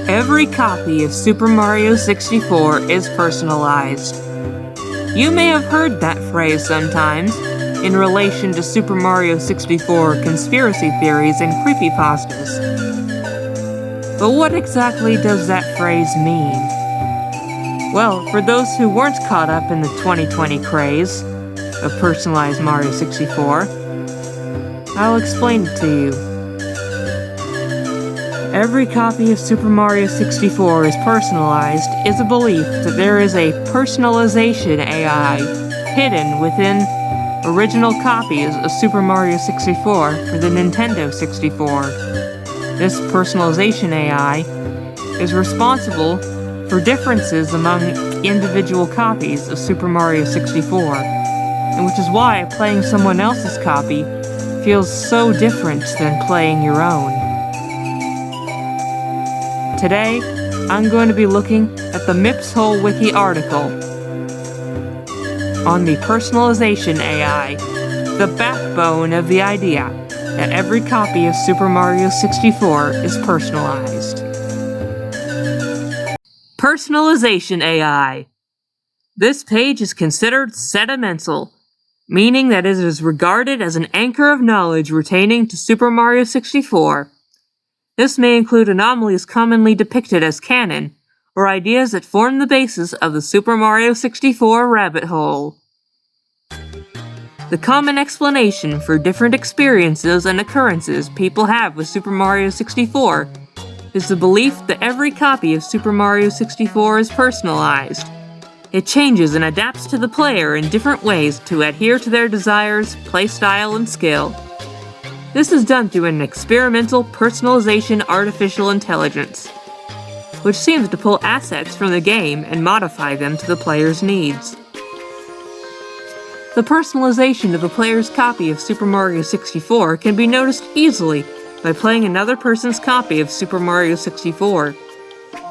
Every copy of Super Mario 64 is personalized. You may have heard that phrase sometimes in relation to Super Mario 64 conspiracy theories and creepypastas. But what exactly does that phrase mean? Well, for those who weren't caught up in the 2020 craze of personalized Mario 64, I'll explain it to you. Every copy of Super Mario 64 is personalized is a belief that there is a personalization AI hidden within original copies of Super Mario 64 for the Nintendo 64. This personalization AI is responsible for differences among individual copies of Super Mario 64, and which is why playing someone else's copy feels so different than playing your own. Today, I'm going to be looking at the MIPS Whole Wiki article on the personalization AI, the backbone of the idea that every copy of Super Mario 64 is personalized. Personalization AI. This page is considered sentimental, meaning that it is regarded as an anchor of knowledge pertaining to Super Mario 64. This may include anomalies commonly depicted as canon, or ideas that form the basis of the Super Mario 64 rabbit hole. The common explanation for different experiences and occurrences people have with Super Mario 64 is the belief that every copy of Super Mario 64 is personalized. It changes and adapts to the player in different ways to adhere to their desires, playstyle, and skill. This is done through an experimental personalization artificial intelligence, which seems to pull assets from the game and modify them to the player's needs. The personalization of a player's copy of Super Mario 64 can be noticed easily by playing another person's copy of Super Mario 64.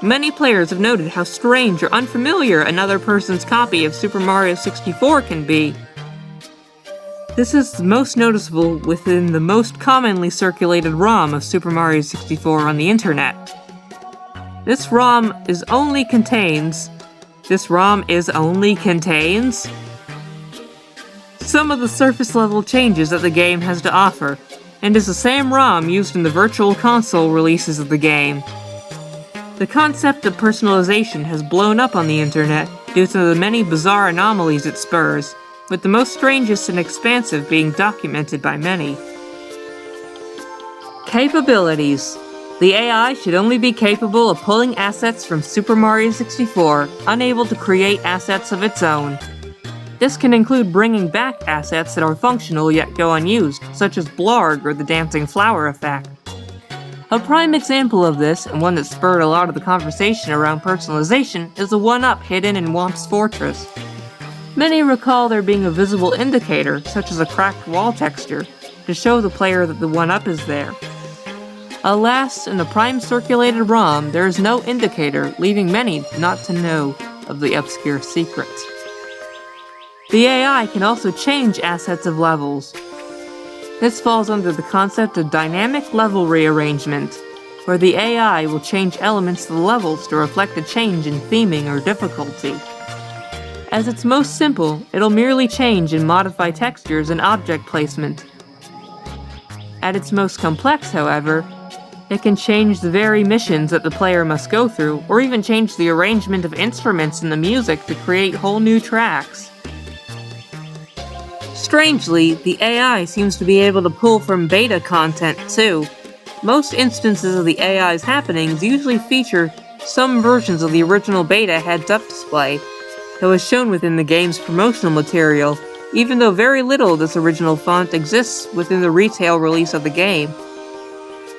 Many players have noted how strange or unfamiliar another person's copy of Super Mario 64 can be. This is most noticeable within the most commonly circulated ROM of Super Mario 64 on the internet. This ROM only contains some of the surface level changes that the game has to offer, and is the same ROM used in the Virtual Console releases of the game. The concept of personalization has blown up on the internet due to the many bizarre anomalies it spurs, with the most strangest and expansive being documented by many. Capabilities. The AI should only be capable of pulling assets from Super Mario 64, unable to create assets of its own. This can include bringing back assets that are functional yet go unused, such as Blarg or the dancing flower effect. A prime example of this, and one that spurred a lot of the conversation around personalization, is the 1-up hidden in Whomp's Fortress. Many recall there being a visible indicator, such as a cracked wall texture, to show the player that the 1-up is there. Alas, in the prime circulated ROM, there is no indicator, leaving many not to know of the obscure secret. The AI can also change assets of levels. This falls under the concept of dynamic level rearrangement, where the AI will change elements to the levels to reflect a change in theming or difficulty. As it's most simple, it'll merely change and modify textures and object placement. At its most complex, however, it can change the very missions that the player must go through, or even change the arrangement of instruments in the music to create whole new tracks. Strangely, the AI seems to be able to pull from beta content too. Most instances of the AI's happenings usually feature some versions of the original beta heads-up display that was shown within the game's promotional material, even though very little of this original font exists within the retail release of the game.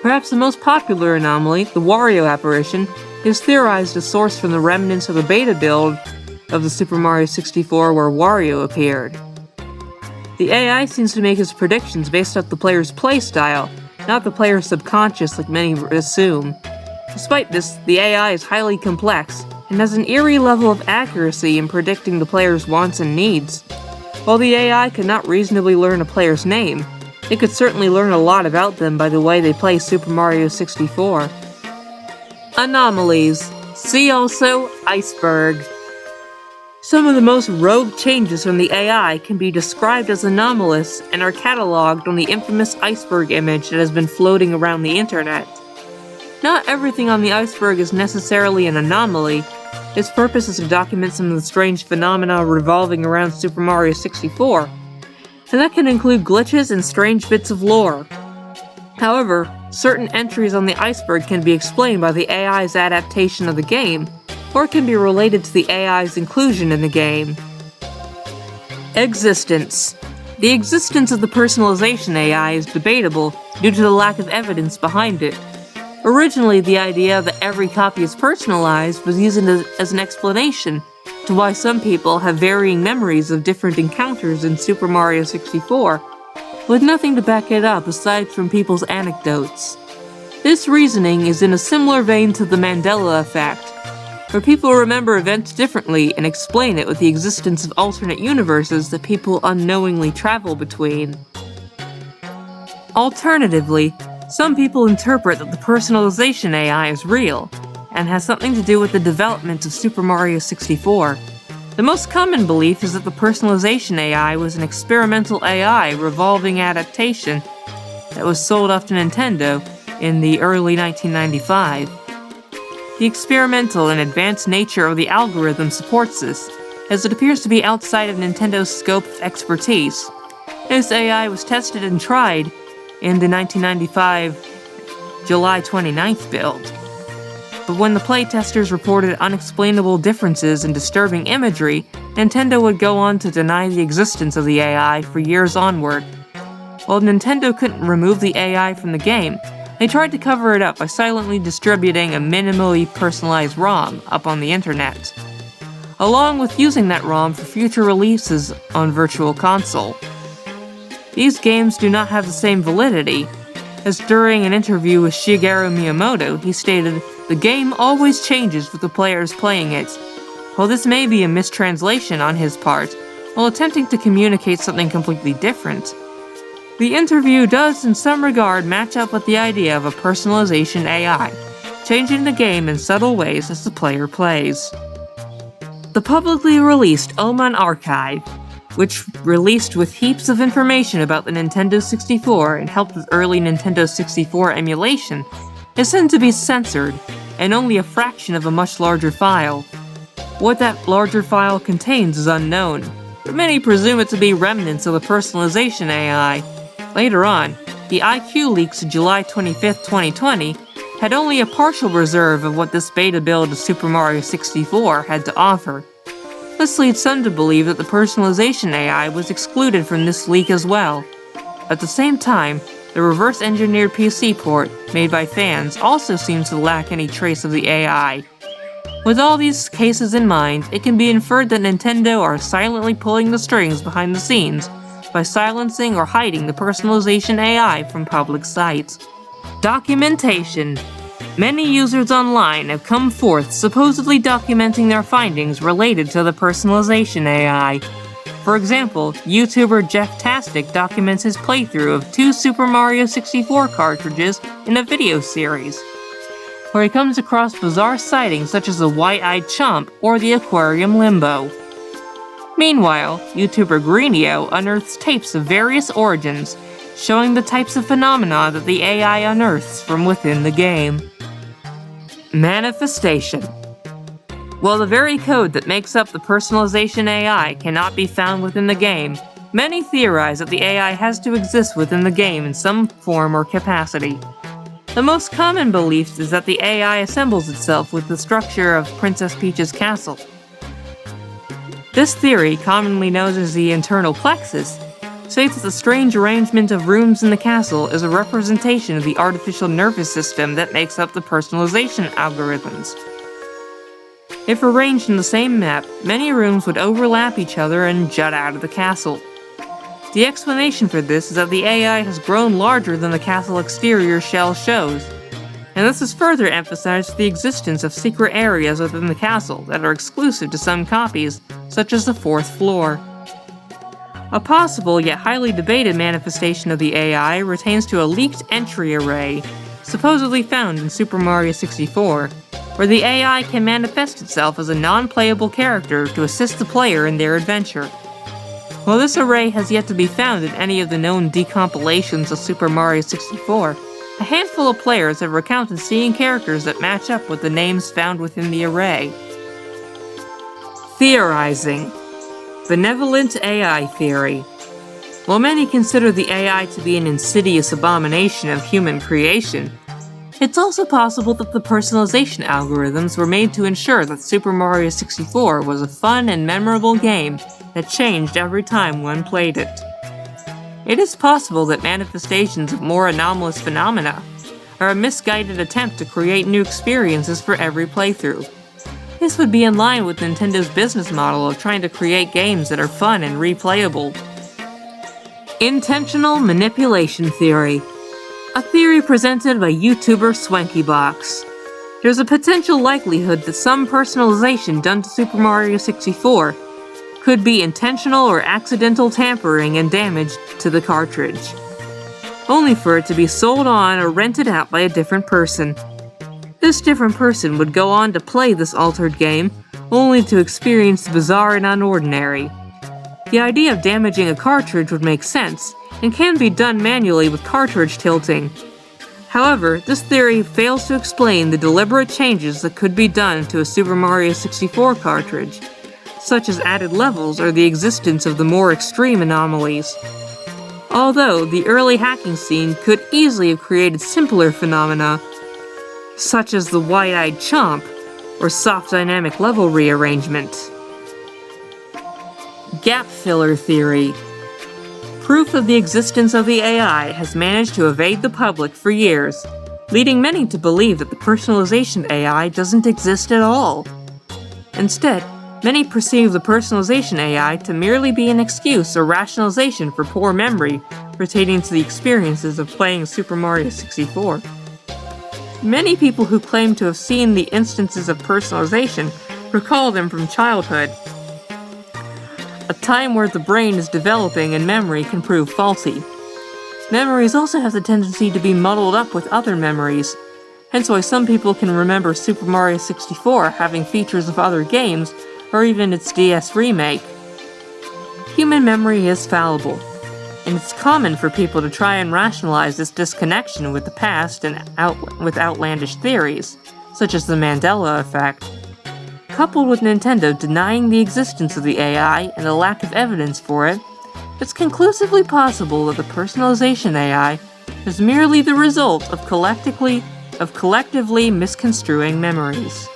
Perhaps the most popular anomaly, the Wario apparition, is theorized as sourced from the remnants of the beta build of the Super Mario 64 where Wario appeared. The AI seems to make its predictions based off the player's playstyle, not the player's subconscious like many assume. Despite this, the AI is highly complex, and has an eerie level of accuracy in predicting the player's wants and needs. While the AI could not reasonably learn a player's name, it could certainly learn a lot about them by the way they play Super Mario 64. Anomalies. See also iceberg. Some of the most rogue changes from the AI can be described as anomalous and are cataloged on the infamous iceberg image that has been floating around the internet. Not everything on the iceberg is necessarily an anomaly. Its purpose is to document some of the strange phenomena revolving around Super Mario 64, and that can include glitches and strange bits of lore. However, certain entries on the iceberg can be explained by the AI's adaptation of the game, or it can be related to the AI's inclusion in the game. Existence. The existence of the Personalization AI is debatable due to the lack of evidence behind it. Originally, the idea that every copy is personalized was used as an explanation to why some people have varying memories of different encounters in Super Mario 64, with nothing to back it up aside from people's anecdotes. This reasoning is in a similar vein to the Mandela effect, where people remember events differently and explain it with the existence of alternate universes that people unknowingly travel between. Alternatively, some people interpret that the Personalization AI is real, and has something to do with the development of Super Mario 64. The most common belief is that the Personalization AI was an experimental AI revolving adaptation that was sold off to Nintendo in the early 1995. The experimental and advanced nature of the algorithm supports this, as it appears to be outside of Nintendo's scope of expertise. This AI was tested and tried in the 1995 July 29th build. But when the playtesters reported unexplainable differences and disturbing imagery, Nintendo would go on to deny the existence of the AI for years onward. While Nintendo couldn't remove the AI from the game, they tried to cover it up by silently distributing a minimally personalized ROM up on the internet, along with using that ROM for future releases on Virtual Console. These games do not have the same validity, as during an interview with Shigeru Miyamoto, he stated, "The game always changes with the players playing it." While this may be a mistranslation on his part, while attempting to communicate something completely different, the interview does in some regard match up with the idea of a Personalization AI, changing the game in subtle ways as the player plays. The publicly released Oman Archive, which released with heaps of information about the Nintendo 64 and helped with early Nintendo 64 emulation, is said to be censored, and only a fraction of a much larger file. What that larger file contains is unknown, but many presume it to be remnants of the Personalization AI. Later on, the IQ leaks of July 25, 2020, had only a partial reserve of what this beta build of Super Mario 64 had to offer. This leads some to believe that the Personalization AI was excluded from this leak as well. At the same time, the reverse-engineered PC port, made by fans, also seems to lack any trace of the AI. With all these cases in mind, it can be inferred that Nintendo are silently pulling the strings behind the scenes by silencing or hiding the Personalization AI from public sites. Documentation. Many users online have come forth supposedly documenting their findings related to the Personalization AI. For example, YouTuber Jeff Tastic documents his playthrough of 2 Super Mario 64 cartridges in a video series, where he comes across bizarre sightings such as the white-eyed chomp or the aquarium limbo. Meanwhile, YouTuber Greenio unearths tapes of various origins, showing the types of phenomena that the AI unearths from within the game. Manifestation. While the very code that makes up the Personalization AI cannot be found within the game, many theorize that the AI has to exist within the game in some form or capacity. The most common belief is that the AI assembles itself with the structure of Princess Peach's castle. This theory, commonly known as the internal plexus, states that the strange arrangement of rooms in the castle is a representation of the artificial nervous system that makes up the Personalization algorithms. If arranged in the same map, many rooms would overlap each other and jut out of the castle. The explanation for this is that the AI has grown larger than the castle exterior shell shows, and this is further emphasized the existence of secret areas within the castle that are exclusive to some copies, such as the 4th floor. A possible yet highly debated manifestation of the AI pertains to a leaked entry array, supposedly found in Super Mario 64, where the AI can manifest itself as a non-playable character to assist the player in their adventure. While this array has yet to be found in any of the known decompilations of Super Mario 64, a handful of players have recounted seeing characters that match up with the names found within the array. Theorizing. Benevolent AI theory. While many consider the AI to be an insidious abomination of human creation, it's also possible that the personalization algorithms were made to ensure that Super Mario 64 was a fun and memorable game that changed every time one played it. It is possible that manifestations of more anomalous phenomena are a misguided attempt to create new experiences for every playthrough. This would be in line with Nintendo's business model of trying to create games that are fun and replayable. Intentional manipulation theory. A theory presented by YouTuber SwankyBox. There's a potential likelihood that some personalization done to Super Mario 64 could be intentional or accidental tampering and damage to the cartridge, only for it to be sold on or rented out by a different person. This different person would go on to play this altered game, only to experience the bizarre and unordinary. The idea of damaging a cartridge would make sense, and can be done manually with cartridge tilting. However, this theory fails to explain the deliberate changes that could be done to a Super Mario 64 cartridge, such as added levels or the existence of the more extreme anomalies. Although the early hacking scene could easily have created simpler phenomena, such as the wide-eyed chomp or soft dynamic level rearrangement. Gap filler theory. Proof of the existence of the AI has managed to evade the public for years, leading many to believe that the personalization AI doesn't exist at all. Instead, many perceive the personalization AI to merely be an excuse or rationalization for poor memory pertaining to the experiences of playing Super Mario 64. Many people who claim to have seen the instances of personalization recall them from childhood, a time where the brain is developing and memory can prove faulty. Memories also have the tendency to be muddled up with other memories, hence why some people can remember Super Mario 64 having features of other games, or even its DS remake. Human memory is fallible, and it's common for people to try and rationalize this disconnection with the past and with outlandish theories, such as the Mandela effect. Coupled with Nintendo denying the existence of the AI and a lack of evidence for it, it's conclusively possible that the personalization AI is merely the result of collectively misconstruing memories.